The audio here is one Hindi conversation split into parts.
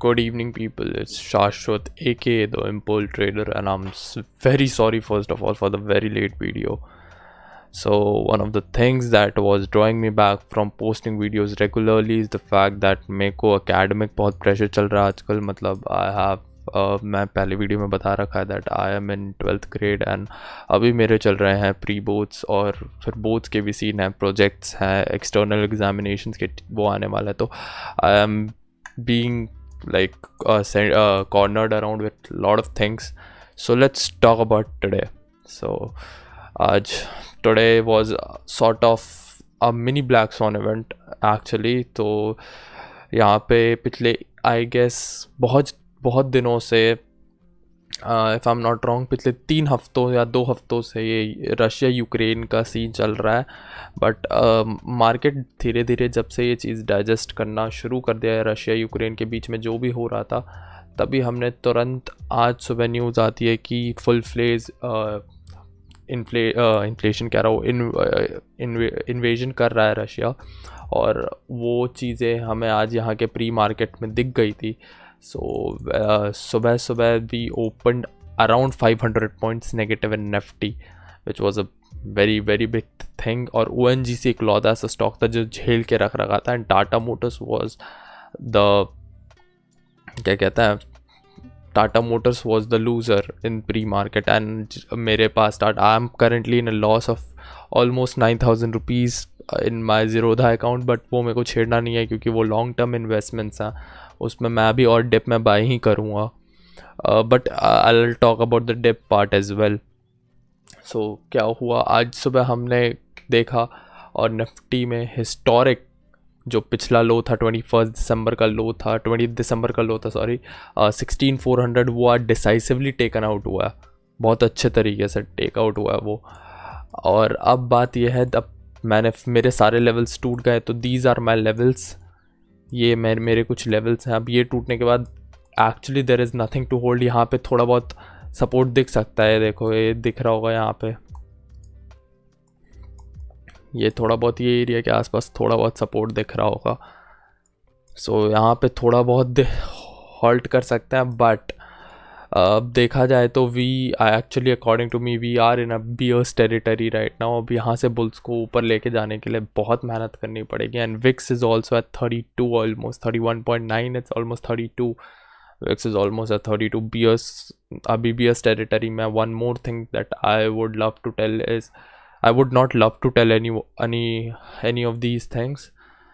Good evening, people. It's Shashwat, aka the Impulse Trader, and I'm very sorry, first of all, for the very late video. So, one of the things that was drawing me back from posting videos regularly is the fact that मेरे को academic बहुत pressure चल रहा है आजकल. मतलब I have मैं पहले वीडियो में बता रखा है that I am in 12th grade and अभी मेरे चल रहे हैं प्री बोर्ड्स और फिर बोर्ड्स के भी सीन हैं, प्रोजेक्ट्स हैं, एक्सटर्नल एग्जामिनेशंस के वो आने वाला है. तो I am being like cornered around with a lot of things. So let's talk about today. So today was sort of a mini black swan event actually. तो यहाँ पे पिछले I guess बहुत दिनों से if I'm not wrong पिछले 3 हफ्तों या 2 हफ्तों से ये रशिया यूक्रेन का सीन चल रहा है. बट मार्केट धीरे धीरे जब से ये चीज़ डाइजेस्ट करना शुरू कर दिया है रशिया यूक्रेन के बीच में जो भी हो रहा था, तभी हमने तुरंत आज सुबह न्यूज़ आती है कि फुल फ्लेज इन्फ्लेशन कह रहा हूँ इन्वेजन कर रहा है रशिया. और वो चीज़ें हमें आज यहाँ के प्री मार्केट में दिख गई थी. So सुबह we opened around 500 points negative in Nifty, which was a very very big thing. और ONGC इकलौता ऐसा स्टॉक था जो झेल के रख रखा था. And Tata Motors was the क्या कहता है Tata Motors was the loser in pre market. And मेरे पास I am currently in a loss of almost 9,000 rupees in my Zerodha account. But वो मेरे को छेड़ना नहीं है क्योंकि वो लॉन्ग टर्म इन्वेस्टमेंट्स हैं, उसमें मैं भी और डिप में बाय ही करूँगा. But I will talk about the dip part as well. So क्या हुआ आज सुबह हमने देखा और निफ्टी में हिस्टोरिक जो पिछला लो था 21 दिसंबर का लो था 20 दिसंबर का लो था 16,400 वो आज डिसाइसिवली टेकन आउट हुआ है. बहुत अच्छे तरीके से टेक आउट हुआ है वो. और अब बात यह है अब मेरे सारे लेवल्स टूट गए. तो दीज आर माई लेवल्स. ये मेरे कुछ लेवल्स हैं. अब ये टूटने के बाद actually there is nothing to hold. यहाँ पे थोड़ा बहुत सपोर्ट दिख सकता है. देखो ये दिख रहा होगा यहाँ पे, ये थोड़ा बहुत ये एरिया के आसपास थोड़ा बहुत सपोर्ट दिख रहा होगा. सो यहाँ पे थोड़ा बहुत हॉल्ट कर सकते हैं. बट अब देखा जाए तो actually according to me we are in a bears territory right now. अब यहाँ से बुल्स को ऊपर लेके जाने के लिए बहुत मेहनत करनी पड़ेगी. And VIX is also at 32 almost 31.9. It's almost 32. VIX is almost at 32 bears. अभी बियर्स टेरिटरी में. One more thing that I would love to tell is I would not love to tell any of these things.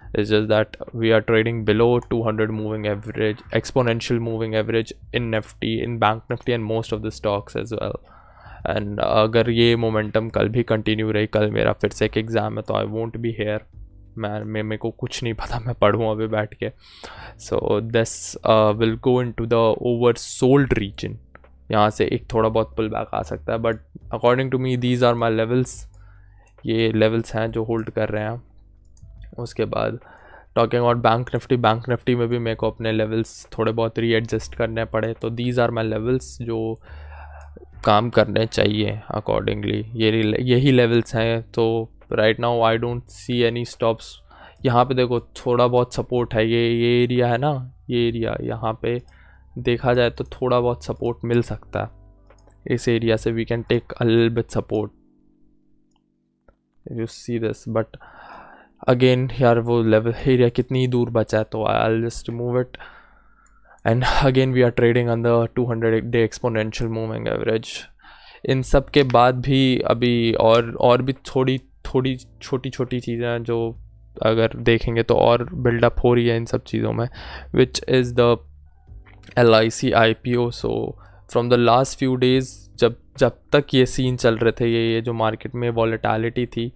It's just that we are trading below 200 moving average, exponential moving average in Nifty, in Bank Nifty and most of the stocks as well. And अगर ये momentum कल भी continue रही, कल मेरा फिर से एक एग्ज़ाम है तो I won't be here. मेरे को कुछ नहीं पता, मैं पढ़ूँ अभी बैठ के. So this will go into the oversold region. यहाँ से एक थोड़ा बहुत पुल बैक आ सकता है. But according to me these are my levels. ये लेवल्स हैं जो होल्ड कर रहे हैं. उसके बाद टॉकिंग अबाउट बैंक निफ्टी में भी मेरे को अपने लेवल्स थोड़े बहुत रीएडजस्ट करने पड़े. तो दीज आर माई लेवल्स जो काम करने चाहिए अकॉर्डिंगली. यही लेवल्स हैं. तो right now I don't see any stops. यहाँ पे देखो थोड़ा बहुत सपोर्ट है. ये एरिया है ना, ये एरिया यहाँ पे देखा जाए तो थोड़ा बहुत सपोर्ट मिल सकता है. इस एरिया से we can take a little bit support. You see this, but again यार वो लेवल एरिया कितनी दूर बचा है. तो I'll just remove it. And again we are trading on the 200-day exponential moving average. इन सब के बाद भी अभी और भी थोड़ी छोटी चीज़ें हैं जो अगर देखेंगे तो और बिल्डअप हो रही है इन सब चीज़ों में, which is the LIC IPO. So from the last few days जब तक ये सीन चल रहे थे, ये जो मार्केट में वॉलेटिलिटी थी,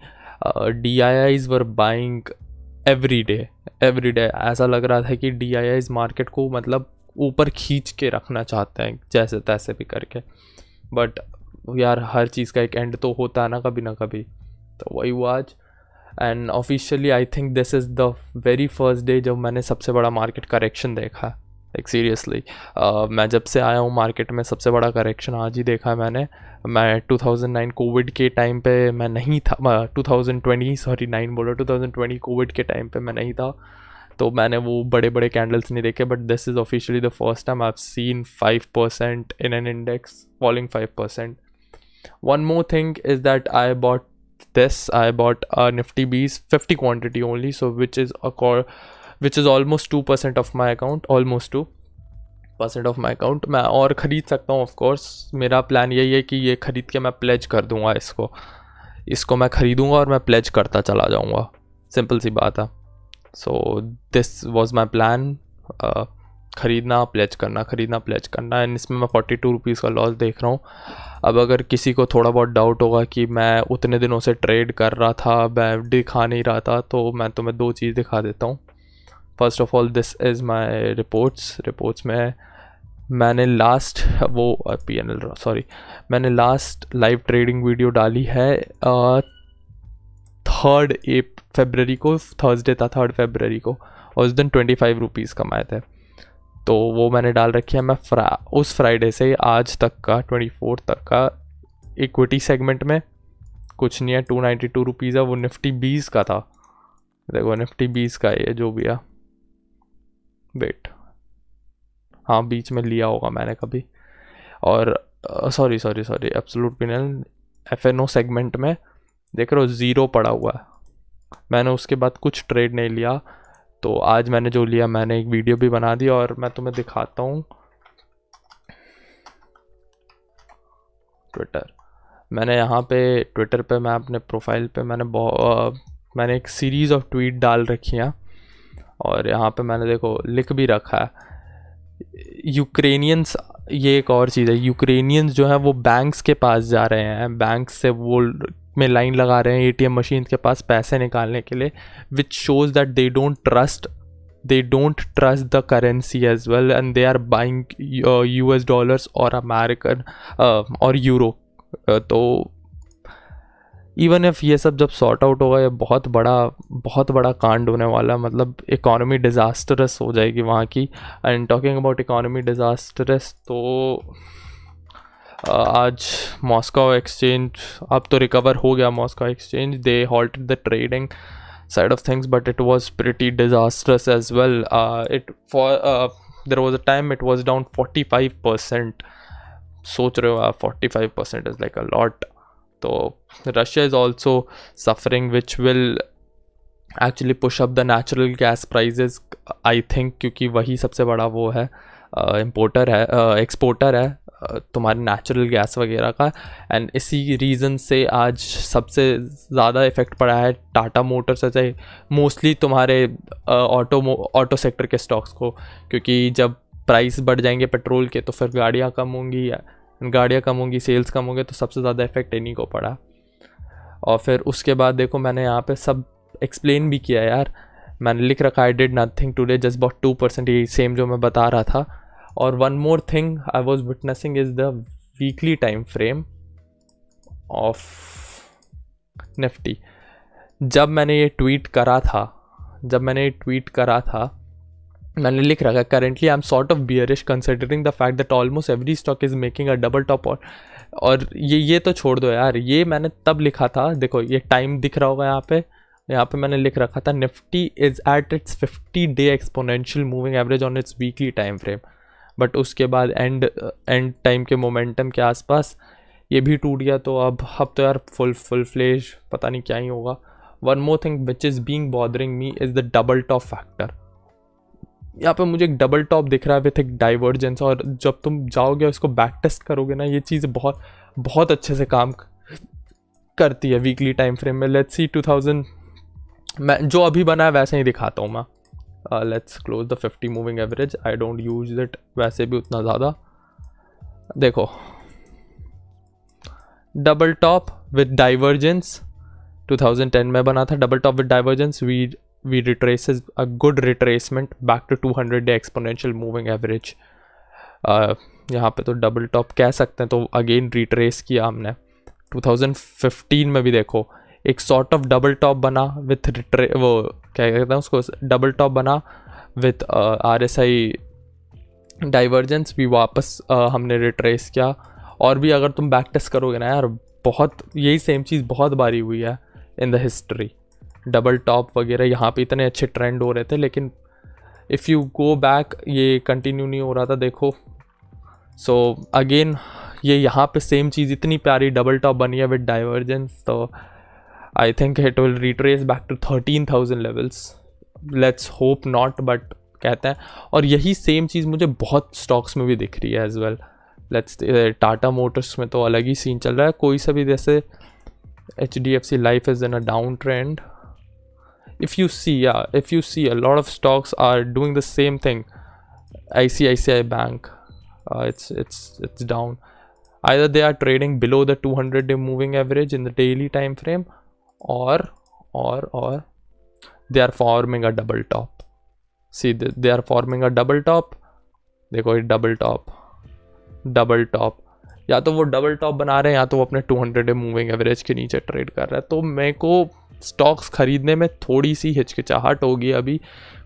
DIIs वर बाइंग एवरी डे. ऐसा लग रहा था कि DIIs मार्केट को मतलब ऊपर खींच के रखना चाहते हैं जैसे तैसे भी करके. बट यार हर चीज़ का एक एंड तो होता है ना कभी. तो वही हुआ आज. And officially I think this is the very first day जब मैंने सबसे बड़ा मार्केट करेक्शन देखा. लाइक सीरियसली मैं जब से आया हूँ मार्केट में सबसे बड़ा करेक्शन आज ही देखा है मैंने. मैं 2009 कोविड के टाइम पे मैं नहीं था. 2020 कोविड के टाइम पे मैं नहीं था. तो मैंने वो बड़े बड़े कैंडल्स नहीं देखे, but this is officially the first time I have seen 5% in an index falling 5%. One more thing is that I bought a Nifty Bees 50 quantity only, so which is almost 2% of my account, almost 2% of my account. मैं और ख़रीद सकता हूँ, of course. मेरा प्लान यही है कि ये ख़रीद के मैं प्लेज कर दूँगा इसको मैं ख़रीदूँगा और मैं प्लेज करता चला जाऊँगा. सिंपल सी बात है. So this was my plan. ख़रीदना प्लेज करना एंड इसमें मैं 42 रुपीज़ का लॉस देख रहा हूँ. अब अगर किसी को थोड़ा बहुत डाउट होगा कि मैं उतने दिनों से ट्रेड कर रहा था, मैं दिखा नहीं रहा था, तो मैं तुम्हें 2 चीज़ दिखा देता हूँ. First of all this is my reports में मैंने मैंने लास्ट लाइव ट्रेडिंग वीडियो डाली है 3rd फरवरी को, थर्सडे था 3rd फरवरी को, और उस दिन 25 रुपीज़ कमाए थे. तो वो मैंने डाल रखी है. मैं उस फ्राइडे से आज तक का 24 तक का इक्विटी सेगमेंट में कुछ नहीं है. 292 रुपीज़ है. वो निफ्टी 20 का था. देखो निफ्टी 20 का ये जो भी है, वेट, हाँ बीच में लिया होगा मैंने कभी. और sorry absolute penal FNO segment में देख रहे हो 0 पड़ा हुआ है. मैंने उसके बाद कुछ ट्रेड नहीं लिया. तो आज मैंने जो लिया, मैंने एक वीडियो भी बना दी और मैं तुम्हें दिखाता हूँ. ट्विटर, मैंने यहाँ पे ट्विटर पे मैं अपने प्रोफाइल पे मैंने एक सीरीज़ ऑफ ट्वीट डाल रखी हैं और यहाँ पे मैंने देखो लिख भी रखा है यूक्रेनियंस. ये एक और चीज़ है, यूक्रेनियंस जो है वो बैंक्स के पास जा रहे हैं, बैंक से वो में लाइन लगा रहे हैं ATM मशीन के पास पैसे निकालने के लिए, which shows that they don't trust the currency as well and they are buying US dollars और अमेरिकन और यूरो. तो इवन इफ ये सब जब सॉर्ट आउट होगा, ये बहुत बड़ा कांड होने वाला. मतलब इकोनॉमी डिज़ास्टरस हो जाएगी वहाँ की. And talking about economy disastrous, तो आज मॉस्को एक्सचेंज अब तो रिकवर हो गया. Moscow exchange, they halted the trading side of things, but it was pretty disastrous as well. There was a time it was down 45%. सोच रहे हो आप, 45% इज़ लाइक अ लॉट. तो Russia is also suffering, which will actually push up the natural gas prices, I think, क्योंकि वही सबसे बड़ा वो है एक्सपोर्टर है तुम्हारे नेचुरल गैस वगैरह का. एंड इसी रीज़न से आज सबसे ज़्यादा इफ़ेक्ट पड़ा है टाटा मोटर्स से, मोस्टली तुम्हारे ऑटो सेक्टर के स्टॉक्स को, क्योंकि जब प्राइस बढ़ जाएंगे पेट्रोल के तो फिर गाड़ियाँ कम होंगी, सेल्स कम होंगे, तो सबसे ज़्यादा इफ़ेक्ट इन्हीं को पड़ा. और फिर उसके बाद देखो मैंने यहाँ पे सब एक्सप्लेन भी किया यार. मैंने लिख रखा I did nothing today, just about 2%, ये सेम जो मैं बता रहा था. और one more thing I was witnessing is the weekly time frame of Nifty. जब मैंने ये ट्वीट करा था मैंने लिख रखा currently I am sort of bearish considering the fact that almost every stock is making a double top. और ये तो छोड़ दो यार, ये मैंने तब लिखा था. देखो ये टाइम दिख रहा होगा यहाँ पे मैंने लिख रखा था Nifty is at its 50-day exponential moving average on it's weekly time frame. But उसके बाद एंड टाइम के मोमेंटम के आसपास ये भी टूट गया. तो अब तो यार फुल फ्लेज पता नहीं क्या ही होगा. One more thing which is being bothering me is the double top factor. यहाँ पे मुझे एक डबल टॉप दिख रहा है विथ एक डाइवर्जेंस, और जब तुम जाओगे उसको बैक टेस्ट करोगे ना, ये चीज़ बहुत अच्छे से काम करती है वीकली टाइम फ्रेम में. लेट्स सी 2000 मैं जो अभी बना है वैसे ही दिखाता हूँ मैं. Let's close the 50 moving average. I don't use it वैसे भी उतना ज़्यादा. देखो डबल टॉप विद डाइवर्जेंस 2010 में बना था. Double top with divergence we retraces a good retracement back to 200-day exponential moving average. यहाँ पे तो डबल टॉप कह सकते हैं. तो अगेन रिट्रेस किया हमने 2015 में भी. देखो एक सॉर्ट ऑफ डबल टॉप बना विथ वो क्या कहते हैं उसको, डबल टॉप बना विथ RSI डाइवर्जेंस भी वापस हमने रिट्रेस किया. और भी अगर तुम बैक टेस्ट करोगे ना यार, बहुत यही सेम चीज़ बहुत बारी हुई है in the history. Double top वगैरह यहाँ पे इतने अच्छे ट्रेंड हो रहे थे, लेकिन इफ़ यू गो बैक ये कंटिन्यू नहीं हो रहा था, देखो। सो अगेन ये यहाँ पे सेम चीज़, इतनी प्यारी डबल टॉप बनी है विद डाइवर्जेंस, तो I think it will retrace back to 13,000 levels. Let's hope not, but कहते हैं। और यही सेम चीज़ मुझे बहुत स्टॉक्स में भी दिख रही है as well. Let's Tata Motors में तो अलग ही सीन चल रहा है, कोई सा भी, जैसे HDFC Life is in a downtrend. If you see a lot of stocks are doing the same thing. ICICI Bank, it's down. Either they are trading below the 200-day moving average in the daily time frame, or they are forming a double top. See, they are forming a double top. देखो ये डबल टॉप, या तो वो डबल टॉप बना रहे हैं या तो वो अपने 200-डे मूविंग एवरेज के नीचे ट्रेड कर रहा है। तो मेरे को स्टॉक्स खरीदने में थोड़ी सी हिचकिचाहट होगी अभी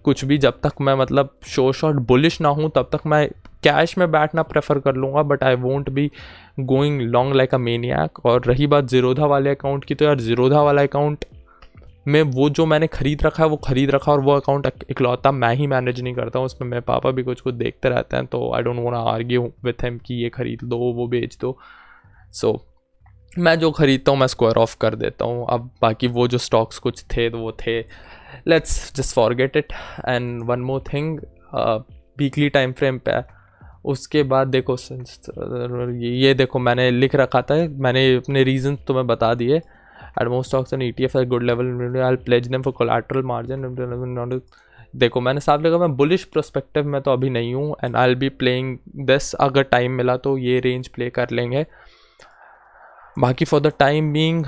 कुछ भी, जब तक मैं मतलब शॉर्ट बुलिश ना हूँ तब तक मैं कैश में बैठना प्रेफर कर लूँगा, but I won't be going long like a maniac. और रही बात जीरोधा वाले अकाउंट की, तो यार जीरोधा वाला अकाउंट में वो जो मैंने खरीद रखा है वो खरीद रखा, और वो अकाउंट इकलौता मैं ही मैनेज नहीं करता हूँ, उसमें मेरे पापा भी कुछ देखते रहते हैं, तो I don't want to argue with him कि ये खरीद दो वो बेच दो। सो मैं जो खरीदता हूँ मैं स्क्वायर ऑफ कर देता हूँ। अब बाकी वो जो स्टॉक्स कुछ थे तो वो थे, let's just forget it. And one more thing, weekly time frame पे है। उसके बाद देखो ये देखो मैंने लिख रखा था, मैंने अपने रीजन तुम्हें बता दिए। At most stocks and ETF at good level, I'll pledge them for collateral margin. देखो मैंने साफ लिखा, मैं बुलिश प्रोस्पेक्टिव में तो अभी नहीं हूँ, and I be playing this. अगर टाइम मिला तो ये रेंज प्ले कर लेंगे। बाकी फॉर द टाइम बीइंग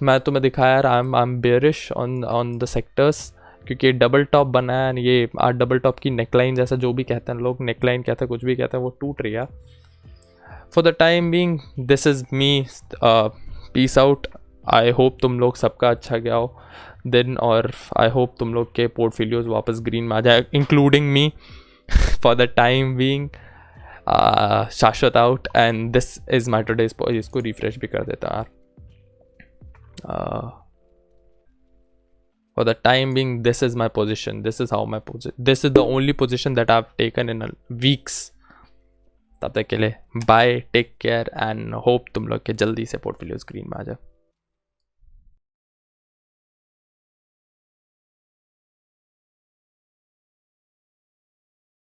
मैं तुम्हें दिखाया यार, I am bearish on the sectors, क्योंकि डबल टॉप बना है, ये डबल टॉप की नेकलाइन जैसा जो भी कहते हैं लोग, नेकलाइन कहते हैं कुछ भी कहते हैं, वो टूट रही है। For the time being this is me, peace out. I hope तुम लोग सबका अच्छा गया हो दिन, और आई होप तुम लोग के पोर्टफोलियोज वापस ग्रीन में आ जाए, including me for the time being. Shashwat out, and this is my today's. इसको रिफ्रेश भी कर देता यार। For the time being this is my position, this is how my position, this is the only position that I have taken in weeks. तब तक के लिए bye, take care, and hope तुम लोग के जल्दी से पोर्टफोलियोज ग्रीन में आ जाए।